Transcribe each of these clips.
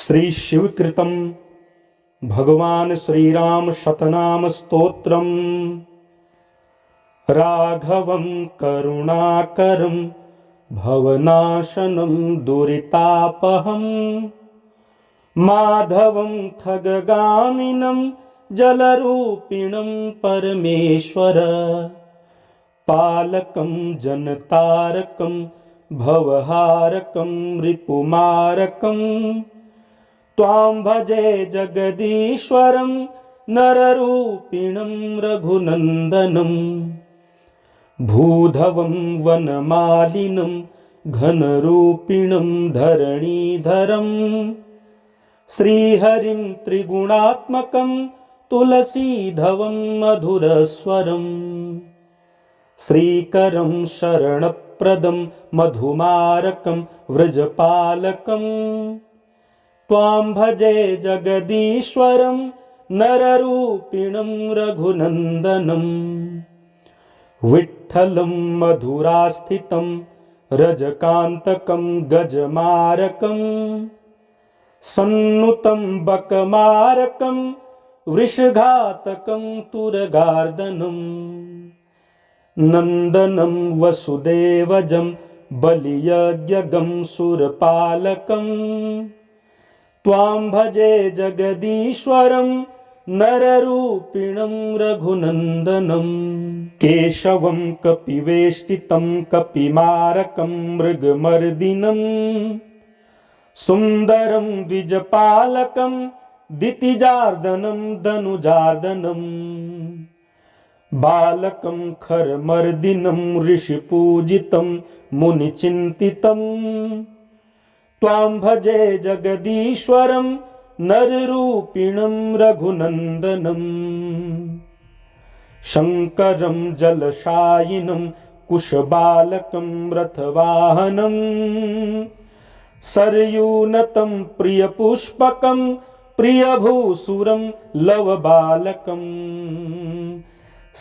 श्री शिवकृतं भगवान श्रीराम शतनाम स्तोत्रम। राघवं करुणाकरं भवनाशनं दुरितापहं माधवं खगगामिनं जलरूपिणं परमेश्वर पालकं जनतारकं भवहारकं रिपुमारकं त्वां भजे जगदीश्वरं नररूपिणं रघुनन्दनं भूधवं वनमालिनं घनरूपिणं धरणीधरं श्रीहरिं त्रिगुणात्मकं तुलसीधवं मधुरस्वरं श्रीकरं शरणप्रदं मधुमारकं व्रजपालकं त्वां भजे जगदीश्वरं नररूपिणं रघुनन्दनं विठ्ठलं मधुरास्थितं रजकान्तकं गजमारकं सन्नुतं बकमारकं वृषघातकं तुरगार्दनं नन्दनं वसुदेवजं बलियज्ञगं सुरपालकं त्वां भजे जगदीश्वरं नररूपिणं रघुनन्दनं केशवं कपिवेष्टितं कपिमारकं मृगमर्दिनं सुन्दरं द्विजपालकं दितिजार्दनं धनुजार्दनं बालकं खरमर्दिनं ऋषिपूजितं मुनिचिन्तितं त्वां भजे जगदीश्वरं नररूपिणं रघुनन्दनं शङ्करं जलशायिनं कुशबालकं रथवाहनं सरयूनतं प्रियपुष्पकं प्रियभूसुरं लवबालकं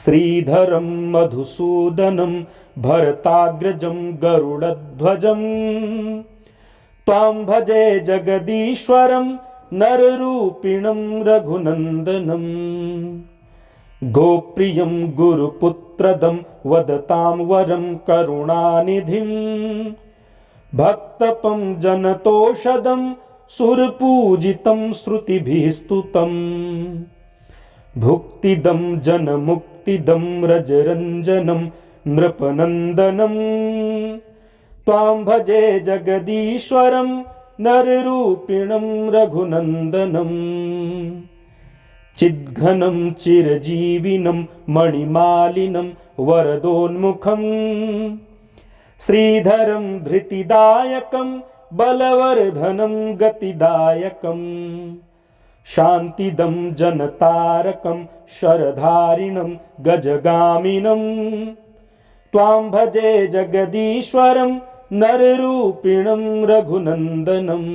श्रीधरं मधुसूदनं भरताग्रजं गरुडध्वजं त्वां भजे जगदीश्वरं नररूपिणं रघुनन्दनं गोप्रियं गुरुपुत्रदं वदतां वरं करुणानिधिं भक्तपं जनतोषधं सुरपूजितं श्रुतिभिः भुक्तिदं जनमुक्तिदं रजरञ्जनं नृपनन्दनं त्वां भजे जगदीश्वरं नररूपिणं रघुनन्दनं चिद्घनं चिरजीविनं मणिमालिनं वरदोन्मुखं श्रीधरं धृतिदायकं बलवर्धनं गतिदायकं शान्तिदं जनतारकं शरधारिणं गजगामिनं त्वां भजे जगदीश्वरं नररूपिणं रघुनन्दनं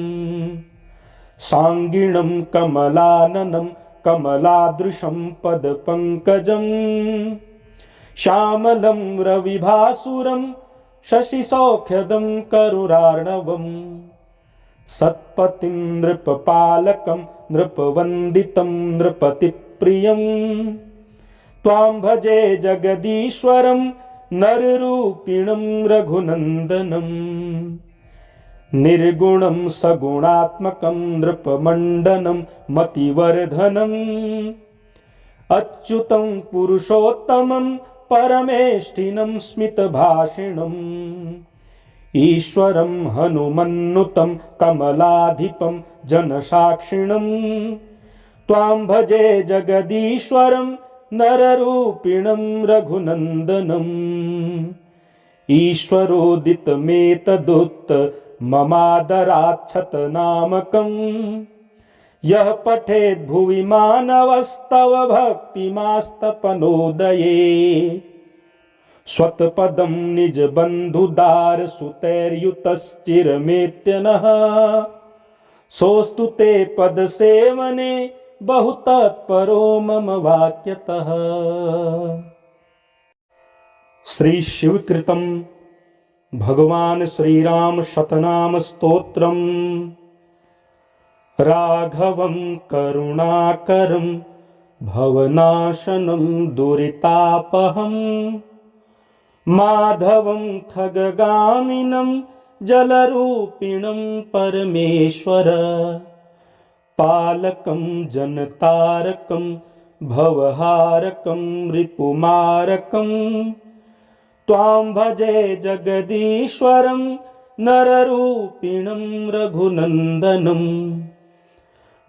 सांगिणं कमलाननं कमलादृशं पदपङ्कजं श्यामलं रविभासुरं शशिसौख्यदं करुणार्णवं सत्पतिं नृपपालकं नृपवन्दितं नृपतिप्रियं त्वां भजे जगदीश्वरं नररूपिणं रघुनन्दनं निर्गुणं सगुणात्मकं नृपमण्डनं मतिवर्धनम् अच्युतं पुरुषोत्तमं परमेष्ठिनं स्मितभाषिणम् ईश्वरं हनुमन्नुतं कमलाधिपं जनसाक्षिणं त्वां भजे जगदीश्वरं नररूपिणं रघुनन्दनं ईश्वरोदितमेतदुत्तममादराच्छतनामकं यः पठेद् भुवि मानवस्तव भक्तिमास्तपनोदये स्वत्पदं निजबन्धुदारसुतैर्युतश्चिरमेत्यनः सोऽस्तु ते पदसेवने बहुतत्परो मम वाक्यतः। श्री शिवकृतं भगवान श्रीराम शतनाम स्तोत्रम। राघवं करुणाकरं भवनाशनं दुरितापहं माधवं खगगामिनं जलरूपिणं परमेश्वर पालकं जनतारकं भवहारकं रिपुमारकं त्वां भजे जगदीश्वरं नररूपिणं रघुनन्दनं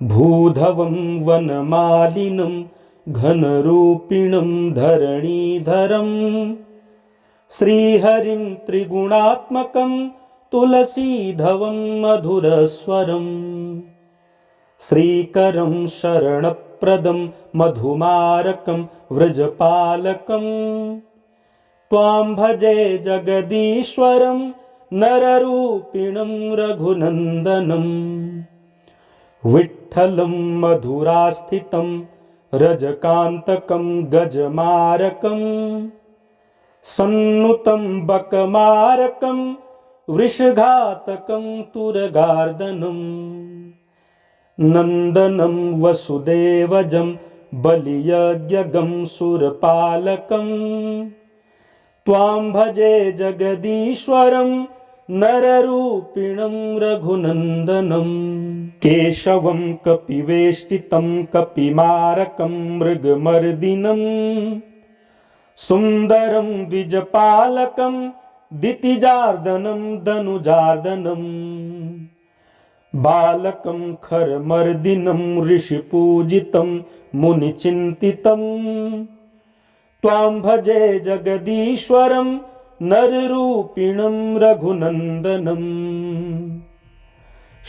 भूधवं वनमालिनं घनरूपिणं धरणीधरं श्रीहरिं त्रिगुणात्मकं तुलसीधवं मधुरस्वरं श्रीकरं शरणप्रदं मधुमारकं व्रजपालकं त्वां भजे जगदीश्वरं नररूपिणं रघुनन्दनं विठ्ठलं मधुरास्थितं रजकान्तकं गजमारकं सन्नुतं बकमारकं वृषघातकं तुरगार्दनं नन्दनं वसुदेवजं बलियज्ञगं सुरपालकं त्वां भजे जगदीश्वरं नररूपिणं रघुनन्दनं केशवं कपिवेष्टितं कपिमारकं मृगमर्दिनं सुन्दरं द्विजपालकं दितिजार्दनं दनुजार्दनं बालकं खरमर्दिनं ऋषिपूजितं मुनिचिन्तितं त्वां भजे जगदीश्वरं नररूपिणं रघुनन्दनं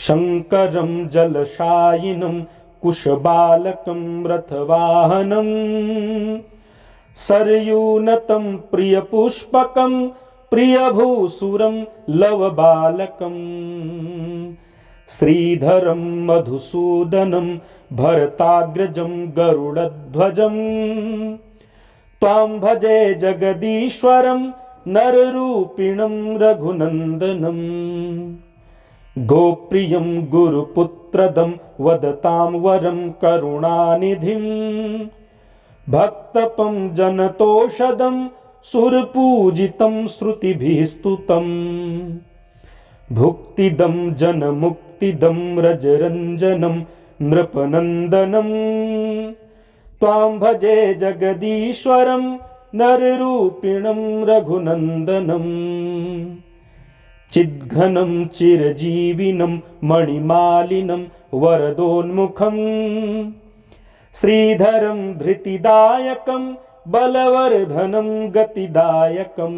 शङ्करं जलशायिनं कुशबालकं रथवाहनं सरयूनतं प्रियपुष्पकं प्रियभूसुरं लवबालकं श्रीधरं मधुसूदनं भरताग्रजं गरुडध्वजं त्वां भजे जगदीश्वरं नररूपिणं रघुनन्दनं गोप्रियं गुरुपुत्रदं वदतां वरं करुणानिधिं भक्तपं जनतोषधं सुरपूजितं श्रुतिभिः स्तुतं भुक्तिदं जनमुक्तिदं रजरञ्जनं नृपनन्दनं त्वां भजे जगदीश्वरं नररूपिणं रघुनन्दनं चिद्घनं चिरजीविनं मणिमालिनं वरदोन्मुखं श्रीधरं धृतिदायकं बलवर्धनं गतिदायकं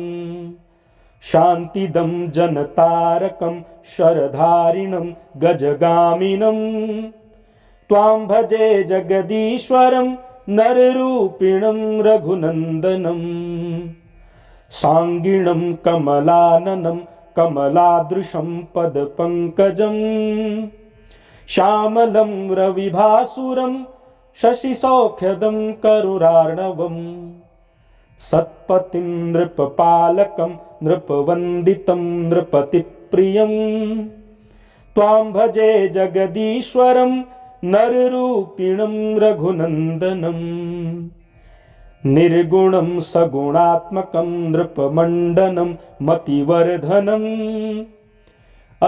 शान्तिदं जनतारकं शरधारिणं गजगामिनं त्वां भजे जगदीश्वरं नररूपिणं रघुनन्दनं साङ्गिणं कमलाननं कमलादृशं पदपङ्कजं श्यामलं रविभासुरं शशिसौख्यदं करुणार्णवं सत्पतिं नृपपालकं नृपवन्दितं नृपतिप्रियं त्वां भजे जगदीश्वरं नररूपिणं रघुनन्दनं निर्गुणं सगुणात्मकं नृपमण्डनं मतिवर्धनम्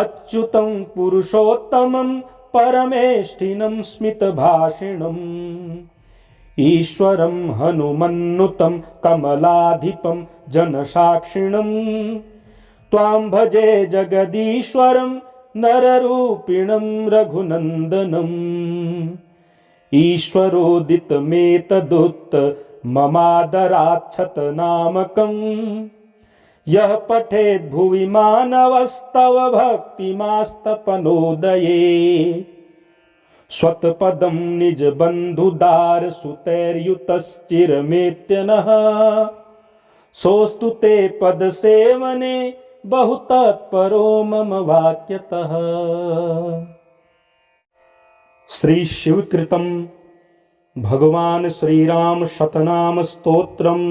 अच्युतं पुरुषोत्तमं परमेष्ठिनं स्मितभाषिणम् ईश्वरं हनुमन्नुतं कमलाधिपं जनसाक्षिणं त्वां भजे जगदीश्वरं नररूपिणं रघुनन्दनम् ईश्वरोदितमेतदुत्तममादराच्छतनामकं यः पठेद् भुवि मानवस्तव भक्तिमास्तपनोदये स्वत्पदं निजबन्धुदारसुतैर्युतश्चिरमेत्यनः सोऽस्तु ते पदसेवने बहुतत्परो मम वाक्यतः। श्री शिवकृतं भगवान श्रीराम शतनाम स्तोत्रम्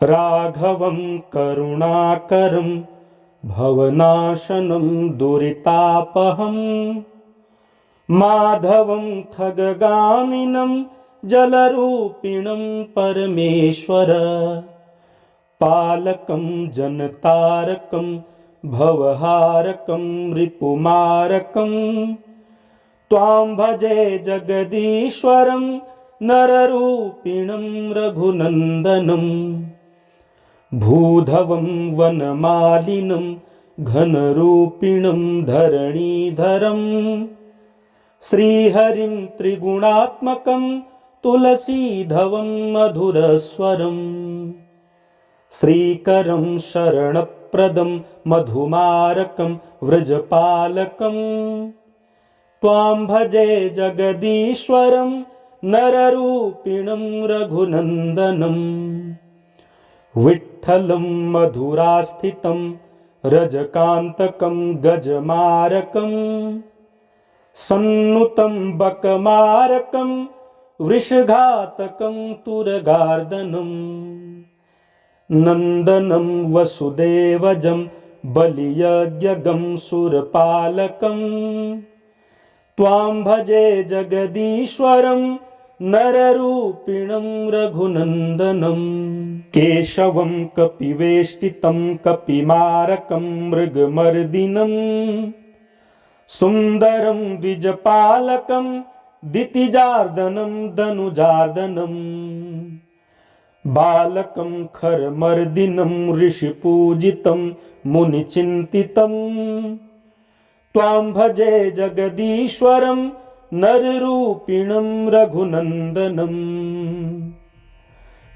राघवं करुणाकरं भवनाशनं दुरितापहं माधवं खगगामिनं जलरूपिणं परमेश्वर पालकं जनतारकं भवहारकं रिपुमारकं त्वां भजे जगदीश्वरं नररूपिणं रघुनन्दनं भूधवं वनमालिनं घनरूपिणं धरणीधरं श्रीहरिं त्रिगुणात्मकं तुलसीधवं मधुरस्वरं श्रीकरं शरणप्रदं मधुमारकं व्रजपालकं त्वां भजे जगदीश्वरं नररूपिणं रघुनन्दनं विठ्ठलं मधुरास्थितं रजकान्तकं गजमारकं सन्नुतं बकमारकं वृषघातकं तुरगार्दनं नन्दनं वसुदेवजं बलियज्ञगं सुरपालकं त्वां भजे जगदीश्वरं नररूपिणं रघुनन्दनं केशवं कपिवेष्टितं कपिमारकं मृगमर्दिनं सुन्दरं द्विजपालकं दितिजार्दनं धनुजार्दनं बालकं खरमर्दिनं ऋषिपूजितं मुनिचिन्तितं त्वां भजे जगदीश्वरं नररूपिणं रघुनन्दनं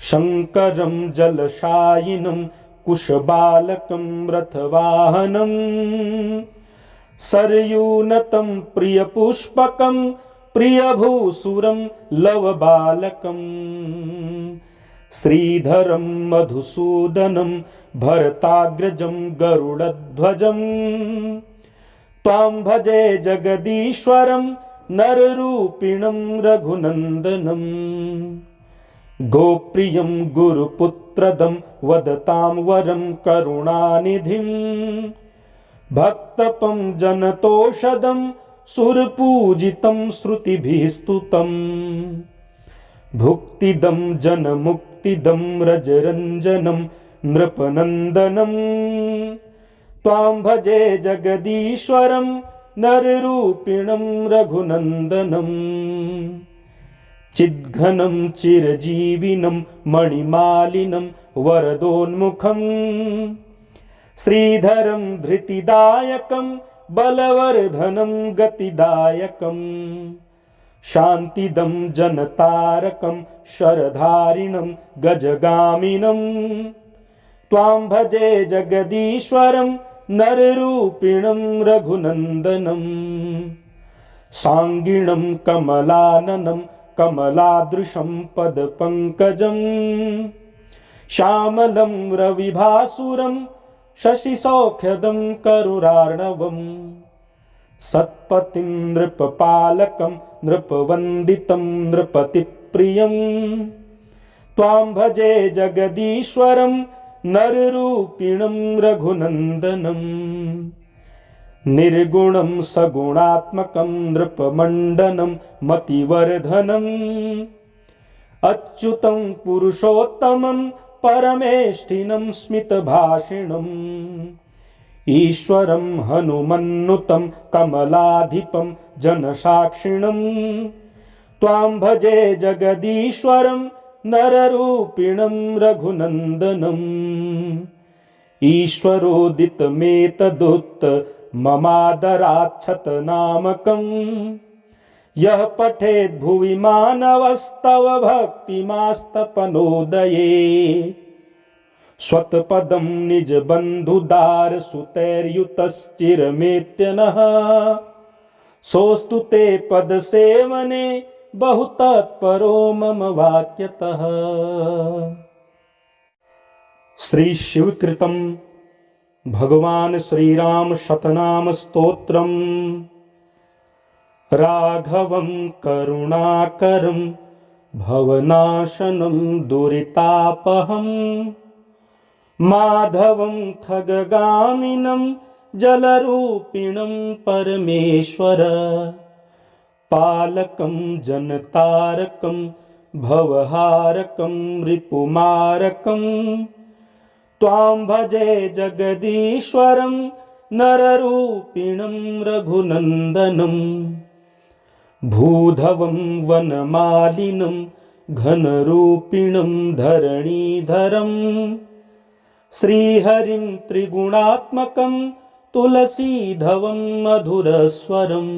शङ्करं जलशायिनं कुशबालकं रथवाहनं सरयूनतं प्रियपुष्पकं प्रियभूसुरं लवबालकं श्रीधरं मधुसूदनं भरताग्रजं गरुडध्वजं त्वां भजे जगदीश्वरं नररूपिणं रघुनन्दनं गोप्रियं गुरुपुत्रदं वदतां वरं करुणानिधिं भक्तपं जनतोषधं सुरपूजितं श्रुतिभिः स्तुतं भुक्तिदं जनमुक्तिदं रजरञ्जनं नृपनन्दनं त्वां भजे जगदीश्वरं नररूपिणं रघुनन्दनं चिद्घनं चिरजीविनं मणिमालिनं वरदोन्मुखं श्रीधरं धृतिदायकं बलवर्धनं गतिदायकं शान्तिदं जनतारकं शरधारिणं गजगामिनं त्वां भजे जगदीश्वरं नररूपिणं रघुनन्दनं सांगिणं कमलाननं कमलादृशं पदपङ्कजं श्यामलं रविभासुरं शशिसौख्यदं करुणार्णवं सत्पतिं नृपपालकं नृपवन्दितं नृपतिप्रियं त्वां भजे जगदीश्वरं नररूपिणं रघुनन्दनं निर्गुणं सगुणात्मकं नृपमण्डनं मतिवर्धनम् अच्युतं पुरुषोत्तमं परमेष्ठिनं स्मितभाषिणम् ईश्वरं हनुमन्नुतं कमलाधिपं जनसाक्षिणं त्वां भजे जगदीश्वरं नररूपिणं रघुनन्दनम् ईश्वरोदितमेतदुत्तममादराच्छतनामकं यः पठेद् भुवि मानवस्तव भक्तिमास्तपनोदये स्वत्पदं निजबन्धुदारसुतैर्युतश्चिरमेत्यनः सोऽस्तु ते पदसेवने बहुतत्परो मम वाक्यतः। श्री शिवकृतं भगवान श्रीराम शतनाम स्तोत्रम राघवं करुणाकरं भवनाशनं दुरितापहं माधवं खगगामिनं जलरूपिणं परमेश्वर पालकं जनतारकं भवहारकं रिपुमारकं त्वां भजे जगदीश्वरं नररूपिणं रघुनन्दनं भूधवं वनमालिनं घनरूपिणं धरणीधरं श्रीहरिं त्रिगुणात्मकं तुलसीधवं मधुरस्वरं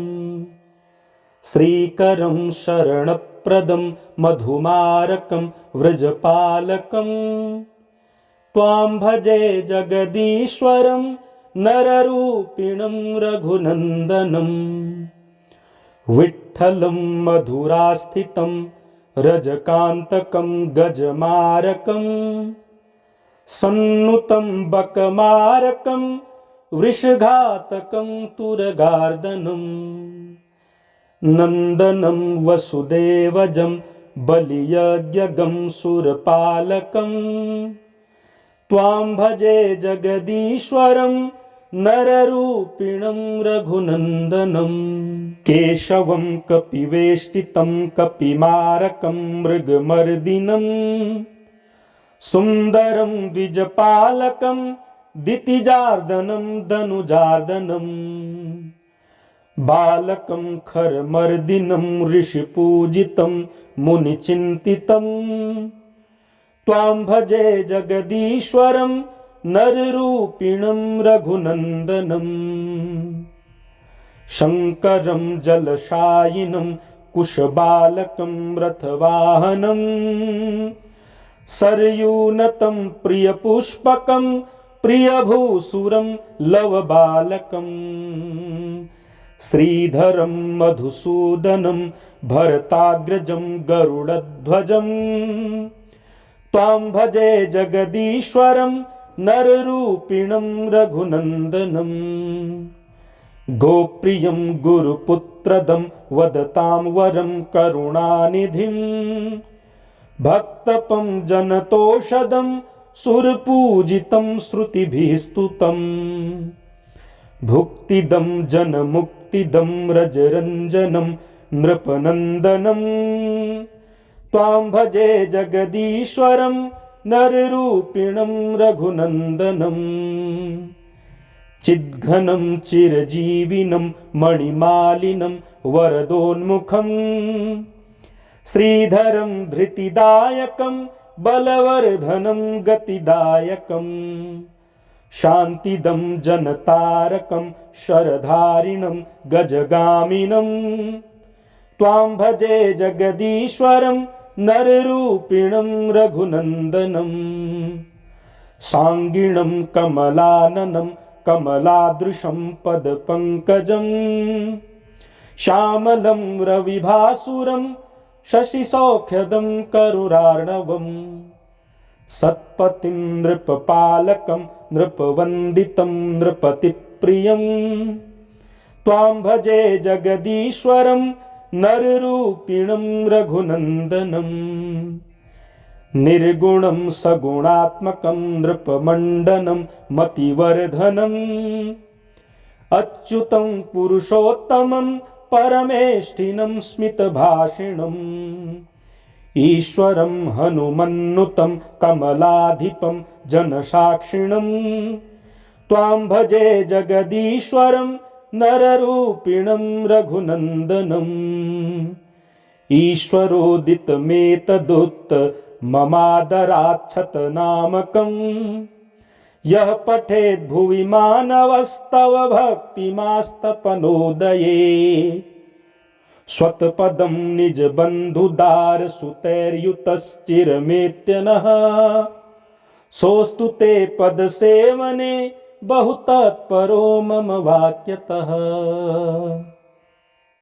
श्रीकरं शरणप्रदं मधुमारकं व्रजपालकं त्वां भजे जगदीश्वरं नररूपिणं रघुनन्दनं विठ्ठलं मधुरास्थितं रजकान्तकं गजमारकं सन्नुतं बकमारकं वृषघातकं तुरगार्दनं नन्दनं वसुदेवजं बलियज्ञगं सुरपालकं त्वां भजे जगदीश्वरं नररूपिणं रघुनन्दनं केशवं कपिवेष्टितं कपिमारकं मृगमर्दिनं सुन्दरं द्विजपालकं दितिजार्दनं धनुजार्दनं बालकं खरमर्दिनं ऋषिपूजितं मुनिचिन्तितं त्वां भजे जगदीश्वरं नररूपिणं रघुनन्दनं शङ्करं जलशायिनं कुशबालकं रथवाहनं सरयूनतं प्रियपुष्पकं प्रियभूसुरं लवबालकं श्रीधरं मधुसूदनं भरताग्रजं गरुडध्वजं त्वां भजे जगदीश्वरं नररूपिणं रघुनन्दनं गोप्रियं गुरुपुत्रदं वदतां वरं करुणानिधिं भक्तपं जनतोषधं सुरपूजितं श्रुतिभिः स्तुतं भुक्तिदं जनमुक्तिदं रजरञ्जनं नृपनन्दनं त्वां भजे जगदीश्वरं नररूपिणं रघुनन्दनं चिद्घनं चिरजीविनं मणिमालिनं वरदोन्मुखं श्रीधरं धृतिदायकं बलवर्धनं गतिदायकं शान्तिदं जनतारकं शरधारिणं गजगामिनं त्वां भजे जगदीश्वरं नररूपिणं रघुनन्दनं साङ्गिणं कमलाननं कमलादृशं पदपङ्कजं श्यामलं रविभासुरं शशिसौख्यदं करुणार्णवं सत्पतिं नृपपालकं नृपवन्दितं नृपतिप्रियं त्वां भजे जगदीश्वरं नररूपिणं रघुनन्दनं निर्गुणं सगुणात्मकं नृपमण्डनं मतिवर्धनम् अच्युतं पुरुषोत्तमं परमेष्ठिनं स्मितभाषिणम् ईश्वरं हनुमन्नुतं कमलाधिपं जनसाक्षिणं त्वां भजे जगदीश्वरं नररूपिणं रघुनन्दनम् ईश्वरोदितमेतदुत्तममादराच्छतनामकं यः पठेद् भुवि मानवस्तव भक्तिमास्तपनोदये स्वत्पदं निजबन्धुदारसुतैर्युतश्चिरमेत्यनः सोऽस्तु ते पदसेवने बहु तत्परो मम वाक्यतः।